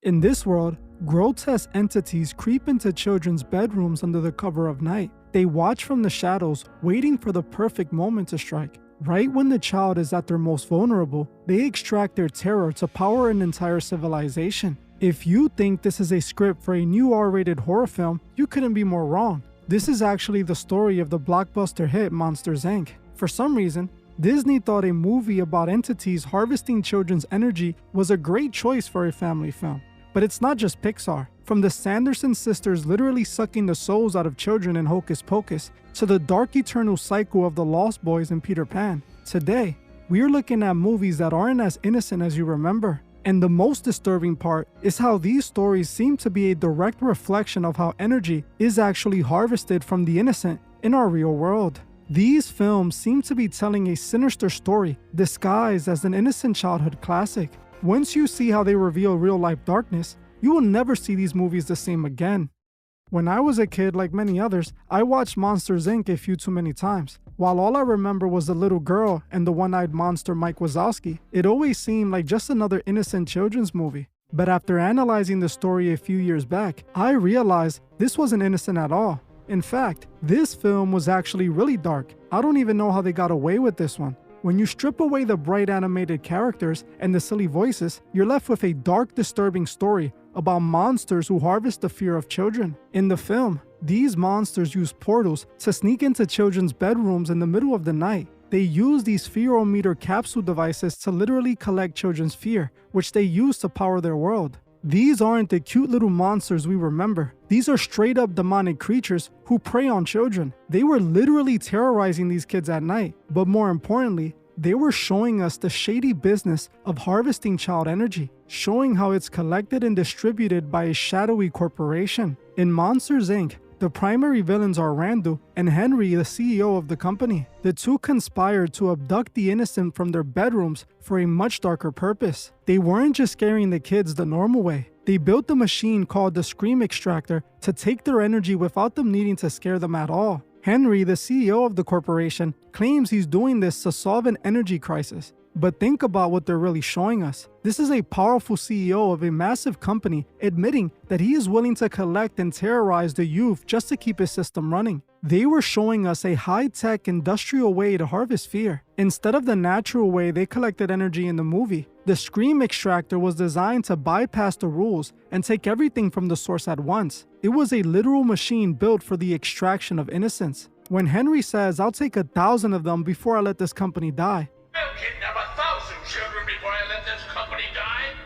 In this world, grotesque entities creep into children's bedrooms under the cover of night. They watch from the shadows, waiting for the perfect moment to strike. Right when the child is at their most vulnerable, they extract their terror to power an entire civilization. If you think this is a script for a new R-rated horror film, you couldn't be more wrong. This is actually the story of the blockbuster hit Monsters, Inc. For some reason, Disney thought a movie about entities harvesting children's energy was a great choice for a family film. But it's not just Pixar. From the Sanderson sisters literally sucking the souls out of children in Hocus Pocus, to the dark eternal cycle of the Lost Boys in Peter Pan, today, we're looking at movies that aren't as innocent as you remember. And the most disturbing part is how these stories seem to be a direct reflection of how energy is actually harvested from the innocent in our real world. These films seem to be telling a sinister story disguised as an innocent childhood classic. Once you see how they reveal real-life darkness, you will never see these movies the same again. When I was a kid, like many others, I watched Monsters, Inc. a few too many times. While all I remember was the little girl and the one-eyed monster Mike Wazowski, it always seemed like just another innocent children's movie. But after analyzing the story a few years back, I realized this wasn't innocent at all. In fact, this film was actually really dark. I don't even know how they got away with this one. When you strip away the bright animated characters and the silly voices, you're left with a dark, disturbing story about monsters who harvest the fear of children. In the film, these monsters use portals to sneak into children's bedrooms in the middle of the night. They use these fearometer capsule devices to literally collect children's fear, which they use to power their world. These aren't the cute little monsters we remember. These are straight up demonic creatures who prey on children. They were literally terrorizing these kids at night, but more importantly, they were showing us the shady business of harvesting child energy, showing how it's collected and distributed by a shadowy corporation. In Monsters, Inc., the primary villains are Randall and Henry, the CEO of the company. The two conspired to abduct the innocent from their bedrooms for a much darker purpose. They weren't just scaring the kids the normal way. They built a machine called the Scream Extractor to take their energy without them needing to scare them at all. Henry, the CEO of the corporation, claims he's doing this to solve an energy crisis. But think about what they're really showing us. This is a powerful CEO of a massive company admitting that he is willing to collect and terrorize the youth just to keep his system running. They were showing us a high-tech industrial way to harvest fear. Instead of the natural way they collected energy in the movie, the Scream Extractor was designed to bypass the rules and take everything from the source at once. It was a literal machine built for the extraction of innocence. When Henry says, "I'll take 1,000 of them before I let this company die," I'll kidnap 1,000 children before I let this company die.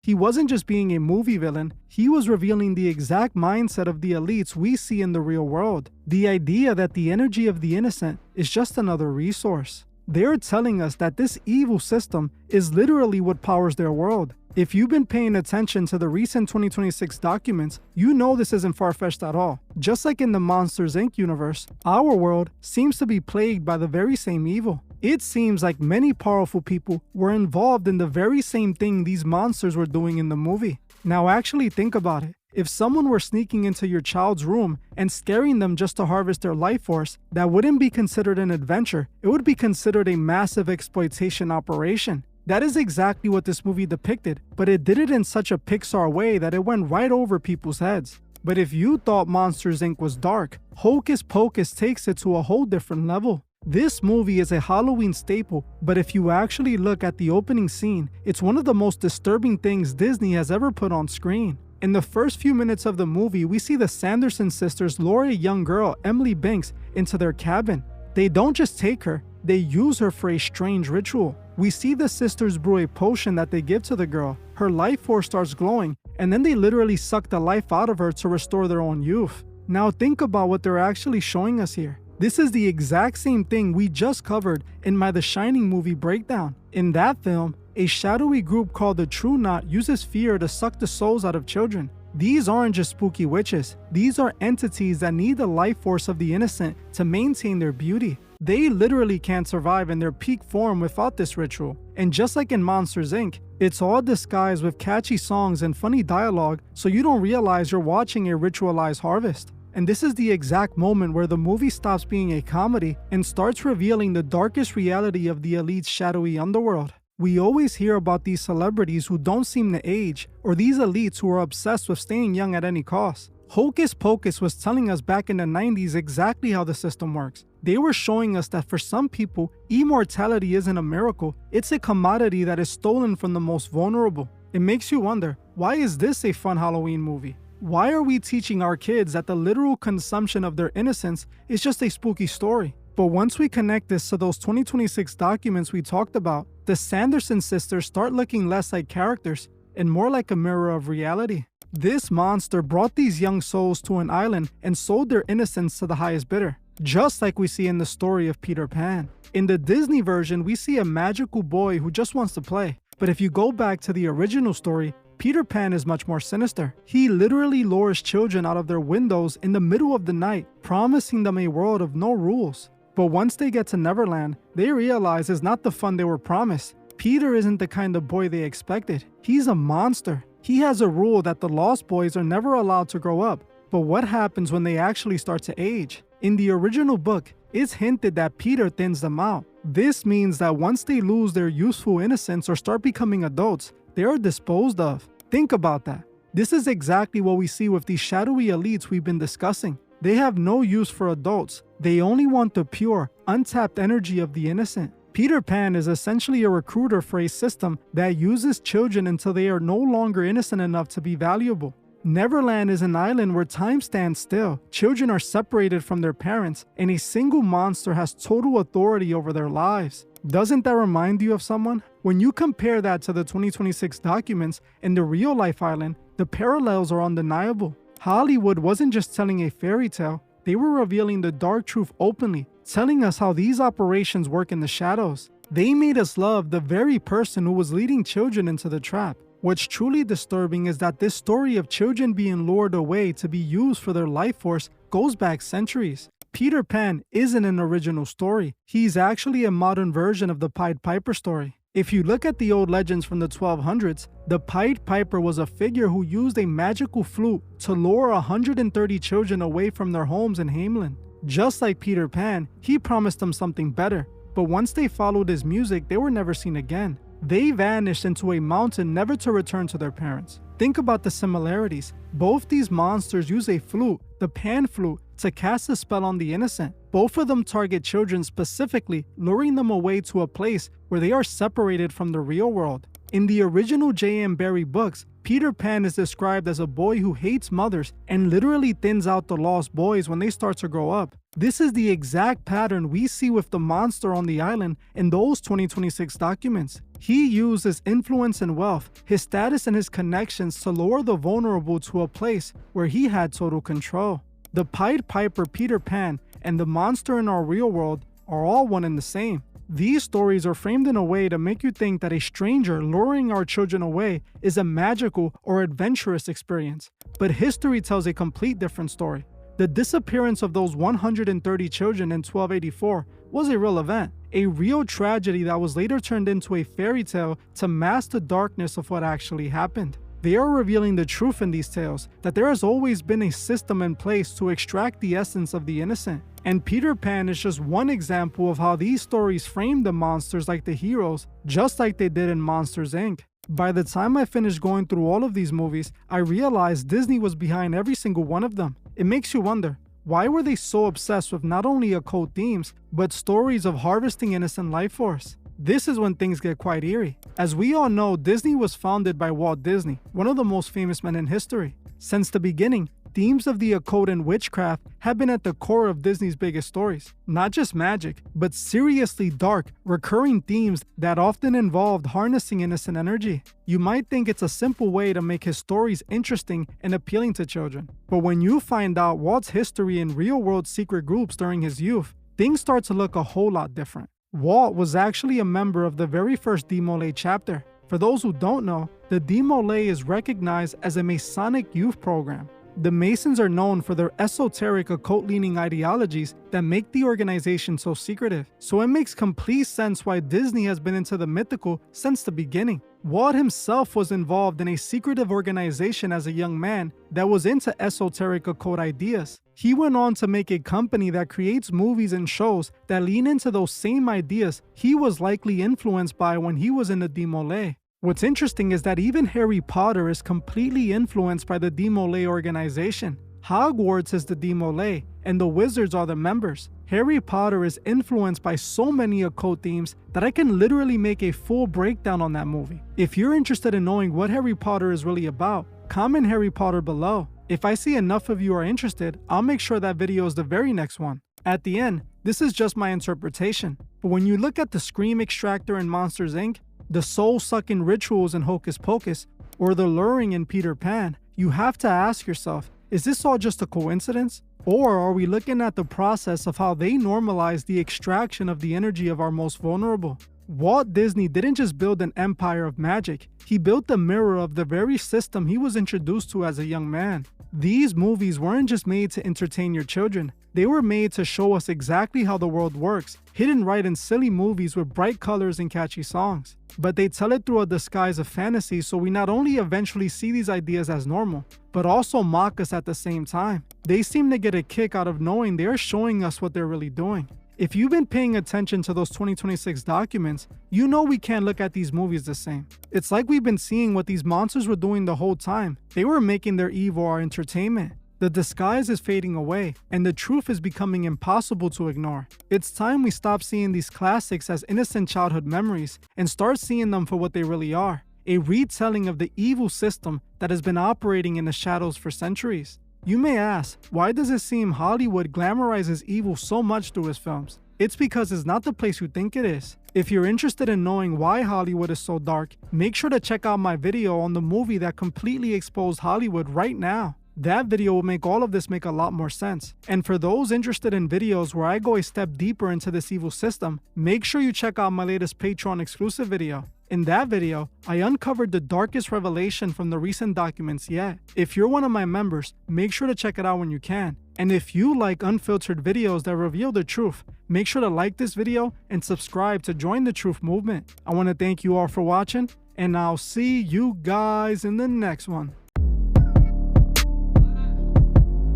he wasn't just being a movie villain, he was revealing the exact mindset of the elites we see in the real world. The idea that the energy of the innocent is just another resource. They're telling us that this evil system is literally what powers their world. If you've been paying attention to the recent 2026 documents, you know this isn't far-fetched at all. Just like in the Monsters, Inc. universe, our world seems to be plagued by the very same evil. It seems like many powerful people were involved in the very same thing these monsters were doing in the movie. Now actually think about it. If someone were sneaking into your child's room and scaring them just to harvest their life force, that wouldn't be considered an adventure. It would be considered a massive exploitation operation. That is exactly what this movie depicted, but it did it in such a Pixar way that it went right over people's heads. But if you thought Monsters, Inc. was dark, Hocus Pocus takes it to a whole different level. This movie is a Halloween staple, but if you actually look at the opening scene, it's one of the most disturbing things Disney has ever put on screen. In the first few minutes of the movie, we see the Sanderson sisters lure a young girl, Emily Binks, into their cabin. They don't just take her, they use her for a strange ritual. We see the sisters brew a potion that they give to the girl. Her life force starts glowing, and then they literally suck the life out of her to restore their own youth. Now think about what they're actually showing us here. This is the exact same thing we just covered in my The Shining movie breakdown. In that film, a shadowy group called the True Knot uses fear to suck the souls out of children. These aren't just spooky witches. These are entities that need the life force of the innocent to maintain their beauty. They literally can't survive in their peak form without this ritual. And just like in Monsters, Inc., it's all disguised with catchy songs and funny dialogue so you don't realize you're watching a ritualized harvest. And this is the exact moment where the movie stops being a comedy and starts revealing the darkest reality of the elite's shadowy underworld. We always hear about these celebrities who don't seem to age, or these elites who are obsessed with staying young at any cost. Hocus Pocus was telling us back in the 90s exactly how the system works. They were showing us that for some people, immortality isn't a miracle, it's a commodity that is stolen from the most vulnerable. It makes you wonder, why is this a fun Halloween movie? Why are we teaching our kids that the literal consumption of their innocence is just a spooky story? But once we connect this to those 2026 documents we talked about, the Sanderson sisters start looking less like characters and more like a mirror of reality. This monster brought these young souls to an island and sold their innocence to the highest bidder, just like we see in the story of Peter Pan. In the Disney version, we see a magical boy who just wants to play. But if you go back to the original story, Peter Pan is much more sinister. He literally lures children out of their windows in the middle of the night, promising them a world of no rules. But once they get to Neverland, they realize it's not the fun they were promised. Peter isn't the kind of boy they expected. He's a monster. He has a rule that the Lost Boys are never allowed to grow up. But what happens when they actually start to age? In the original book, it's hinted that Peter thins them out. This means that once they lose their youthful innocence or start becoming adults, they are disposed of. Think about that. This is exactly what we see with these shadowy elites we've been discussing. They have no use for adults. They only want the pure, untapped energy of the innocent. Peter Pan is essentially a recruiter for a system that uses children until they are no longer innocent enough to be valuable. Neverland is an island where time stands still, children are separated from their parents, and a single monster has total authority over their lives. Doesn't that remind you of someone? When you compare that to the 2026 documents and the real-life island, the parallels are undeniable. Hollywood wasn't just telling a fairy tale, they were revealing the dark truth openly, telling us how these operations work in the shadows. They made us love the very person who was leading children into the trap. What's truly disturbing is that this story of children being lured away to be used for their life force goes back centuries. Peter Pan isn't an original story. He's actually a modern version of the Pied Piper story. If you look at the old legends from the 1200s, the Pied Piper was a figure who used a magical flute to lure 130 children away from their homes in Hamelin. Just like Peter Pan, he promised them something better, but once they followed his music, they were never seen again. They vanished into a mountain never to return to their parents. Think about the similarities. Both these monsters use a flute, the pan flute, to cast a spell on the innocent. Both of them target children specifically, luring them away to a place where they are separated from the real world. In the original J.M. Barrie books, Peter Pan is described as a boy who hates mothers and literally thins out the lost boys when they start to grow up. This is the exact pattern we see with the monster on the island in those 2026 documents. He used his influence and wealth, his status and his connections to lure the vulnerable to a place where he had total control. The Pied Piper Peter Pan and the monster in our real world are all one and the same. These stories are framed in a way to make you think that a stranger luring our children away is a magical or adventurous experience. But history tells a complete different story. The disappearance of those 130 children in 1284 was a real event, a real tragedy that was later turned into a fairy tale to mask the darkness of what actually happened. They are revealing the truth in these tales, that there has always been a system in place to extract the essence of the innocent. And Peter Pan is just one example of how these stories frame the monsters like the heroes, just like they did in Monsters, Inc. By the time I finished going through all of these movies, I realized Disney was behind every single one of them. It makes you wonder, why were they so obsessed with not only occult themes, but stories of harvesting innocent life force? This is when things get quite eerie. As we all know, Disney was founded by Walt Disney, one of the most famous men in history. Since the beginning, themes of the occult and witchcraft have been at the core of Disney's biggest stories. Not just magic, but seriously dark, recurring themes that often involved harnessing innocent energy. You might think it's a simple way to make his stories interesting and appealing to children. But when you find out Walt's history in real-world secret groups during his youth, things start to look a whole lot different. Walt was actually a member of the very first DeMolay chapter. For those who don't know, the DeMolay is recognized as a Masonic youth program. The Masons are known for their esoteric occult-leaning ideologies that make the organization so secretive. So it makes complete sense why Disney has been into the mythical since the beginning. Walt himself was involved in a secretive organization as a young man that was into esoteric occult ideas. He went on to make a company that creates movies and shows that lean into those same ideas he was likely influenced by when he was in the DeMolay. What's interesting is that even Harry Potter is completely influenced by the DeMolay organization. Hogwarts is the DeMolay, and the wizards are the members. Harry Potter is influenced by so many occult themes that I can literally make a full breakdown on that movie. If you're interested in knowing what Harry Potter is really about, comment Harry Potter below. If I see enough of you are interested, I'll make sure that video is the very next one. At the end, this is just my interpretation, but when you look at the Scream Extractor in Monsters Inc., the soul-sucking rituals in Hocus Pocus, or the luring in Peter Pan, you have to ask yourself, is this all just a coincidence? Or are we looking at the process of how they normalize the extraction of the energy of our most vulnerable? Walt Disney didn't just build an empire of magic, he built the mirror of the very system he was introduced to as a young man. These movies weren't just made to entertain your children, they were made to show us exactly how the world works, hidden right in silly movies with bright colors and catchy songs. But they tell it through a disguise of fantasy, so we not only eventually see these ideas as normal, but also mock us at the same time. They seem to get a kick out of knowing they are showing us what they're really doing. If you've been paying attention to those 2026 documents, you know we can't look at these movies the same. It's like we've been seeing what these monsters were doing the whole time. They were making their evil our entertainment. The disguise is fading away, and the truth is becoming impossible to ignore. It's time we stop seeing these classics as innocent childhood memories and start seeing them for what they really are, a retelling of the evil system that has been operating in the shadows for centuries. You may ask, why does it seem Hollywood glamorizes evil so much through his films? It's because it's not the place you think it is. If you're interested in knowing why Hollywood is so dark, make sure to check out my video on the movie that completely exposed Hollywood right now. That video will make all of this make a lot more sense. And for those interested in videos where I go a step deeper into this evil system, make sure you check out my latest Patreon exclusive video. In that video, I uncovered the darkest revelation from the recent documents yet. If you're one of my members, make sure to check it out when you can. And if you like unfiltered videos that reveal the truth, make sure to like this video and subscribe to join the truth movement. I want to thank you all for watching, and I'll see you guys in the next one.